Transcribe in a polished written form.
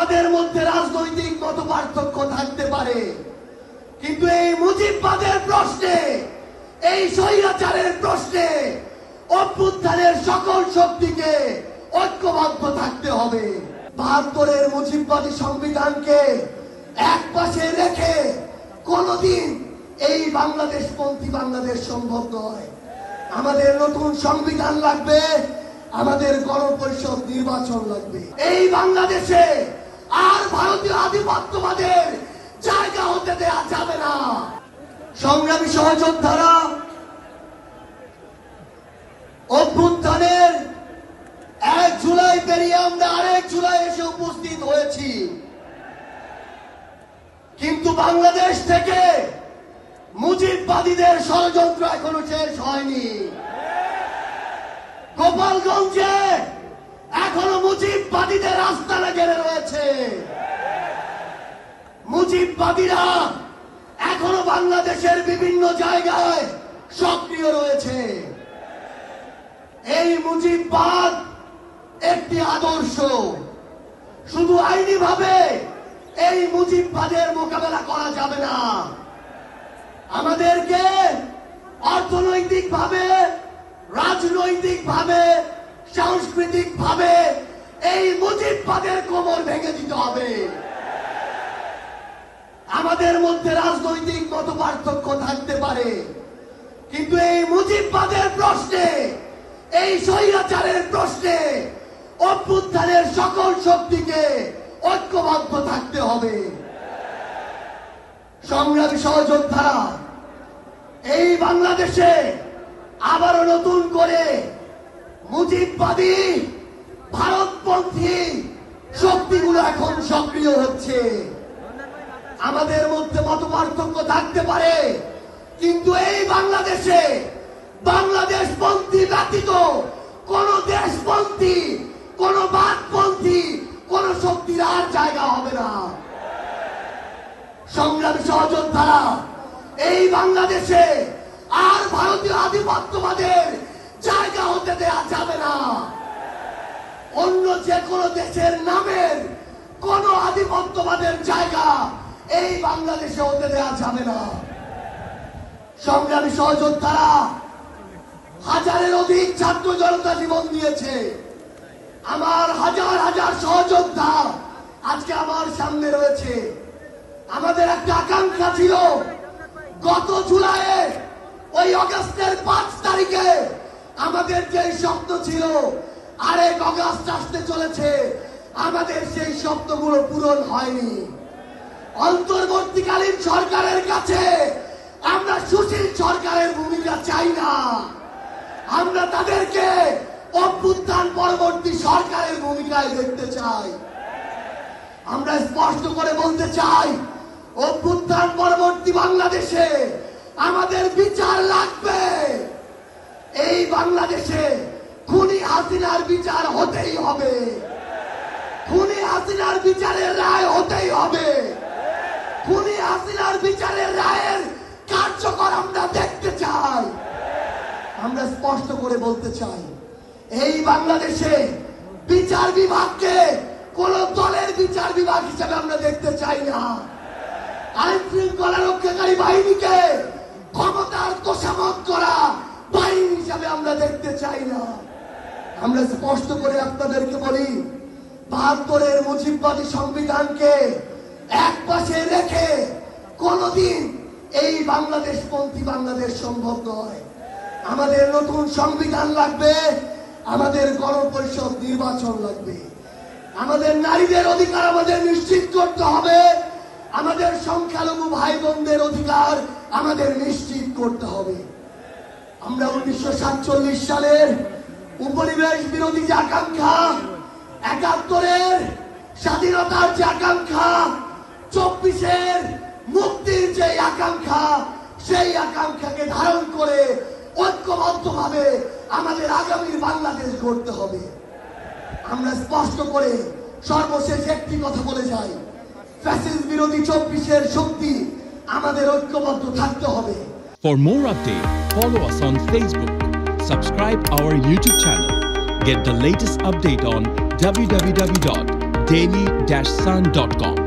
আমাদের মধ্যে রাজনৈতিক মতপার্থক্য থাকতে পারে, কিন্তু এই মুজিববাদের প্রশ্নে, এই স্বৈরাচারের প্রশ্নে অভ্যুত্থানের সকল শক্তিকে ঐক্যবদ্ধ থাকতে হবে। ৭২-এর মুজিববাদী সংবিধানকে এক পাশে রেখে কোনদিন এই বাংলাদেশপন্থী বাংলাদেশ সম্ভব নয়। আমাদের নতুন সংবিধান লাগবে, আমাদের গণপরিষদ নির্বাচন লাগবে। এই বাংলাদেশে আর ভারতীয় আধিপত্যবাদের জায়গা হতে দেয়া যাবে না। সংগ্রামী সহযোদ্ধারা, অভ্যুত্থানের ১ জুলাই পেরিয়ে আমরা আরেক জুলাই এসে উপস্থিত হয়েছি, কিন্তু বাংলাদেশ থেকে মুজিববাদীদের ষড়যন্ত্র এখনো শেষ হয়নি। গোপালগঞ্জে এখনো মুজিববাদীদের আস্তানা ঘিরে রয়েছে। মুজিববাদীরা এখনো বাংলাদেশের বিভিন্ন জায়গায় সক্রিয় রয়েছে। এই মুজিববাদ একটি আদর্শ, শুধু আইনি ভাবে এই মুজিববাদের মোকাবেলা করা যাবে না। আমাদেরকে অর্থনৈতিক ভাবে, রাজনৈতিক ভাবে, সাংস্কৃতিক ভাবে এই মুজিববাদের কোমর ভেঙে দিতে হবে। আমাদের মধ্যে রাজনৈতিক মতপার্থক্য থাকতে পারে, কিন্তু এই মুজিববাদের প্রশ্নে, এই স্বৈরাচারের প্রশ্নে অভ্যুত্থানের সকল শক্তিকে ঐক্যবদ্ধ থাকতে হবে। সংগ্রামী সহযোদ্ধারা, এই বাংলাদেশে আবারও নতুন করে মুজিববাদী ভারতপন্থী শক্তিগুলো এখন সক্রিয় হচ্ছে। আমাদের মধ্যে মতপার্থক্য থাকতে পারে, কিন্তু এই বাংলাদেশে বাংলাদেশপন্থী ব্যতীত কোন দেশপন্থী, কোন বাদপন্থী, কোন শক্তির আর জায়গা হবে না। সংগ্রামী সহযোদ্ধারা, এই বাংলাদেশে আর ভারতীয় আধিপত্যবাদের জায়গা হতে দেয়া যাবে না। অন্য যে কোনো দেশের নামের কোন আধিপত্যবাদের জায়গা এই বাংলাদেশে হতে দেয়া যাবে না। সংগ্রামী সহযোদ্ধারা, হাজারের অধিক ছাত্র জনতা জীবন দিয়েছে। আমার হাজার হাজার সহযোদ্ধা আজকে আমার সামনে রয়েছে। আমাদের একটা আকাঙ্ক্ষা ছিল, গত জুলাইয়ে ওই অগাস্টের 5 তারিখে আমাদের যে স্বপ্ন ছিল, আরেক অগাস্ট আসতে চলেছে, আমাদের সেই স্বপ্নগুলো পূরণ হয়নি। অন্তর্বর্তীকালীন সরকারের কাছে আমরা সুশীল সরকারের ভূমিকা চাই না। আমরা তাদেরকে অভ্যুত্থান পরবর্তী সরকারের ভূমিকায় দেখতে চাই। আমরা স্পষ্ট করে বলতে চাই, অভ্যুত্থান পরবর্তী বাংলাদেশে আমাদের বিচার লাগবে। এই বাংলাদেশে খুনি হাসিনার বিচার হতেই হবে, খুনি হাসিনার বিচারের রায় হতেই হবে। খুনি হাসিনার বিচারের রায়ের কার্যকর আমরা দেখতে চাই। আমরা স্পষ্ট করে বলতে চাই, এই বাংলাদেশে বিচার বিভাগকে কোন দলের বিচার বিভাগ হিসেবে আমরা দেখতে চাই না। আইন শৃঙ্খলা রক্ষাকারী বাহিনীকে ক্ষমতার তোষামত করা বাহিনী হিসাবে আমরা দেখতে চাই না। আমরা স্পষ্ট করে আপনাদেরকে বলি, ৭২-এর মুজিববাদী সংবিধানকে এক পাশে রেখে কোনদিন এই বাংলাদেশপন্থী বাংলাদেশ সম্ভব নয়। আমাদের নতুন সংবিধান লাগবে, আমাদের গণপরিষদ নির্বাচন লাগবে। আমাদের নারীদের অধিকার আমাদের নিশ্চিত করতে হবে, আমাদের সংখ্যালঘু ভাই বোনদের অধিকার আমাদের নিশ্চিত করতে হবে। আমরা 1947 সালের উপনিবেশ বিরোধী যে আকাঙ্ক্ষা, ৭১-এর স্বাধীনতার যে আকাঙ্ক্ষা, 24-এর মুক্তির যে আকাঙ্ক্ষা, সেই আকাঙ্ক্ষাকে ধারণ করে ঐক্যবদ্ধভাবে আমাদের আগামীর বাংলাদেশ গড়তে হবে। আমরা স্পষ্ট করে সর্বশেষ একটি কথা বলে যাই, ফ্যাসিস্ট বিরোধী 24-এর শক্তি আমাদের ঐক্যবদ্ধ থাকতে হবে। For more updates, follow us on Facebook, subscribe our YouTube channel, get the latest update on www daily-sun.com.